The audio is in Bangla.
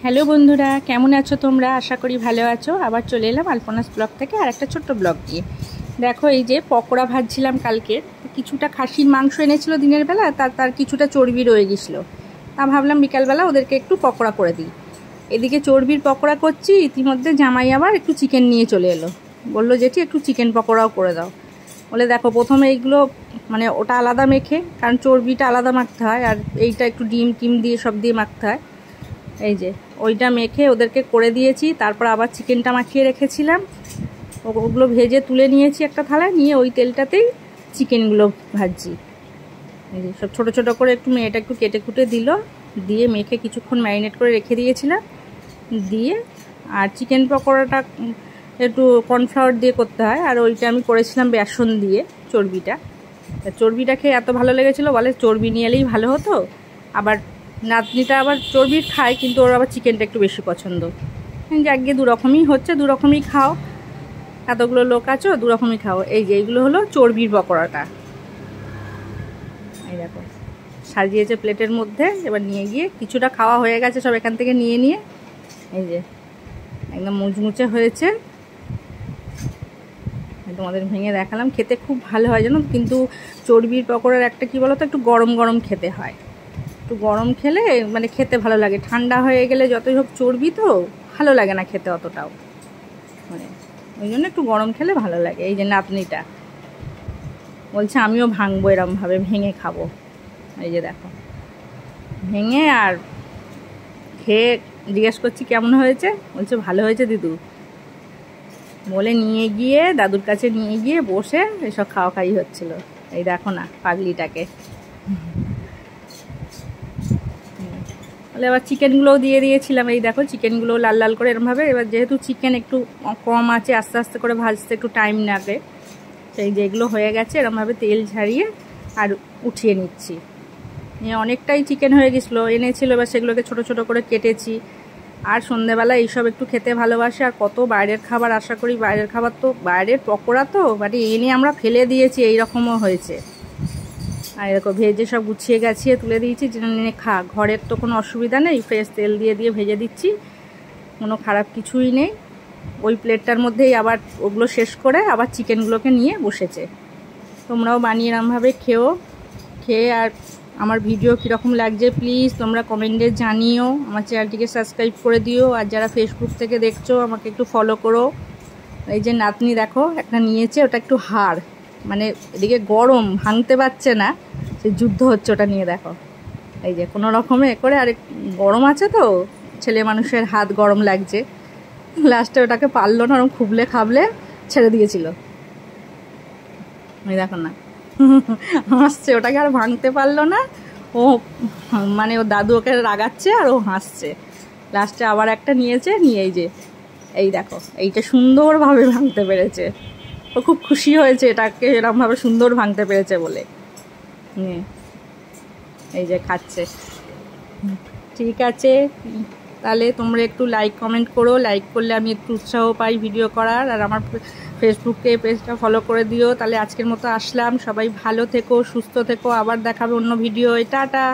হ্যালো বন্ধুরা, কেমন আছো তোমরা? আশা করি ভালো আছো। আবার চলে এলাম আলপনাস ব্লগ থেকে আর একটা ছোট্ট ব্লগ দিয়ে। দেখো, এই যে পকোড়া ভাজছিলাম কালকে, কিছুটা খাসির মাংস এনেছিল দিনের বেলা, তার কিছুটা চর্বি রয়ে গেছিলো। তা ভাবলাম বিকালবেলা ওদেরকে একটু পকোড়া করে দিই। এদিকে চর্বির পকোড়া করছি, ইতিমধ্যে জামাই আবার একটু চিকেন নিয়ে চলে এলো। বললো যেটি একটু চিকেন পকোড়াও করে দাও। বলে দেখো, প্রথমে এইগুলো মানে ওটা আলাদা মেখে, কারণ চর্বিটা আলাদা মাখতে হয়, আর এইটা একটু ডিম দিয়ে সব দিয়ে মাখতে হয়। এই যে ওইটা মেখে ওদেরকে করে দিয়েছি। তারপর আবার চিকেনটা মাখিয়ে রেখেছিলাম, ওগুলো ভেজে তুলে নিয়েছি একটা থালায়, নিয়ে ওই তেলটাতেই চিকেনগুলো ভাজছি। এই যে সব ছোটো ছোটো করে একটু মেয়েটা একটু কেটে কুটে দিল, দিয়ে মেখে কিছুক্ষণ ম্যারিনেট করে রেখে দিয়েছিলাম। দিয়ে আর চিকেন পকোড়াটা একটু কর্নফ্লাওয়ার দিয়ে করতে হয়, আর ওইটা আমি করেছিলাম বেসন দিয়ে। চর্বিটা খেয়ে এত ভালো লেগেছিলো, বলে চর্বি নিয়ে এলেই ভালো হতো। আবার নাতনিটা আবার চর্বি খায়, কিন্তু ওর আবার চিকেনটা একটু বেশি পছন্দ। যাকে দুরকমই হচ্ছে, দুরকমই খাও, এতগুলো লোক আছো, দুরকমই খাও। এই যে এইগুলো হলো চর্বির পকোড়াটা। এই দেখো সাজিয়েছে প্লেটের মধ্যে। এবার নিয়ে গিয়ে কিছুটা খাওয়া হয়ে গেছে, সব এখান থেকে নিয়ে এই যে একদম মুচমুচে হয়েছে। তোমাদের ভেঙে দেখালাম, খেতে খুব ভালো হয় জানো। কিন্তু চর্বির পকোড়ার একটা কি বলো তো, একটু গরম গরম খেতে হয়। একটু গরম খেলে মানে খেতে ভালো লাগে, ঠান্ডা হয়ে গেলে যতই হোক চর্বি তো ভালো লাগে না খেতে অতটাও, মানে ওই জন্য একটু গরম খেলে ভালো লাগে। এই যে নাতনিটা বলছে আমিও ভাঙবো, এরমভাবে ভেঙে খাবো। এই যে দেখো ভেঙে আর খেয়ে জিজ্ঞেস করছি কেমন হয়েছে, বলছে ভালো হয়েছে দিদু বলে নিয়ে গিয়ে দাদুর কাছে নিয়ে গিয়ে বসে এসব খাওয়া খাই হচ্ছিল। এই দেখো না পাগলিটাকে। তাহলে এবার চিকেনগুলোও দিয়ে দিয়েছিলাম। এই দেখো চিকেনগুলো লাল লাল করে এরমভাবে। এবার যেহেতু চিকেন একটু কম আছে, আস্তে আস্তে করে ভাজতে একটু টাইম লাগে, সেই যেগুলো হয়ে গেছে এরমভাবে তেল ঝারিয়ে আর উঠিয়ে নিচ্ছি। অনেকটাই চিকেন হয়ে গেছিলো, এনেছিল, এবার সেগুলোকে ছোট ছোট করে কেটেছি। আর সন্ধ্যেবেলা এইসব একটু খেতে ভালোবাসে। আর কত বাইরের খাবার আশা করি, বাইরের খাবার তো, বাইরের পকোড়া তো মানে এনে আমরা ফেলে দিয়েছি, এইরকমও হয়েছে। আর দেখো ভেজে সব গুছিয়ে গাছিয়ে তুলে দিয়েছি, নিয়ে খা, ঘরের তো কোনো অসুবিধা নেই, ফ্রেশ তেল দিয়ে ভেজে দিচ্ছি, কোনো খারাপ কিছুই নেই। ওই প্লেটটার মধ্যেই আবার ওগুলো শেষ করে আবার চিকেনগুলোকে নিয়ে বসেছে। তোমরাও বানিয়ে এরমভাবে খেয়ে আর আমার ভিডিও কীরকম লাগছে প্লিজ তোমরা কমেন্টে জানিও। আমার চ্যানেলটিকে সাবস্ক্রাইব করে দিও, আর যারা ফেসবুক থেকে দেখছো আমাকে একটু ফলো করো। এই যে নাতনি দেখো একটা নিয়েছে, ওটা একটু হাড়, মানে এদিকে গরম ভাঙতে পারছে না, সে যুদ্ধ হচ্ছে ওটা নিয়ে। দেখো এই যে কোনো রকমে করে, আর গরম আছে তো, ছেলে মানুষের হাত গরম লাগছে, লাস্টে ওটাকে পারলো না, ওরকম খুবলে খাবলে ছেড়ে দিয়েছিল। ওই দেখো না হাসছে, ওটাকে আর ভাঙতে পারলো না ও, মানে ও দাদু ওকে রাগাচ্ছে আর ও হাসছে। লাস্টে আবার একটা নিয়েছে, নিয়ে এই যে এই দেখো এইটা সুন্দরভাবে ভাঙতে পেরেছে। ও খুব খুশি হয়েছে এটাকে এরকমভাবে সুন্দর ভাঙতে পেরেছে বলে। এই যে খাচ্ছে। ঠিক আছে, তাহলে তোমরা একটু লাইক কমেন্ট করো, লাইক করলে আমি একটু উৎসাহ পাই ভিডিও করার। আর আমার ফেসবুকে পেজটা ফলো করে দিও। তাহলে আজকের মতো আসলাম, সবাই ভালো থেকো, সুস্থ থেকো, আবার দেখাবে অন্য ভিডিও। টাটা।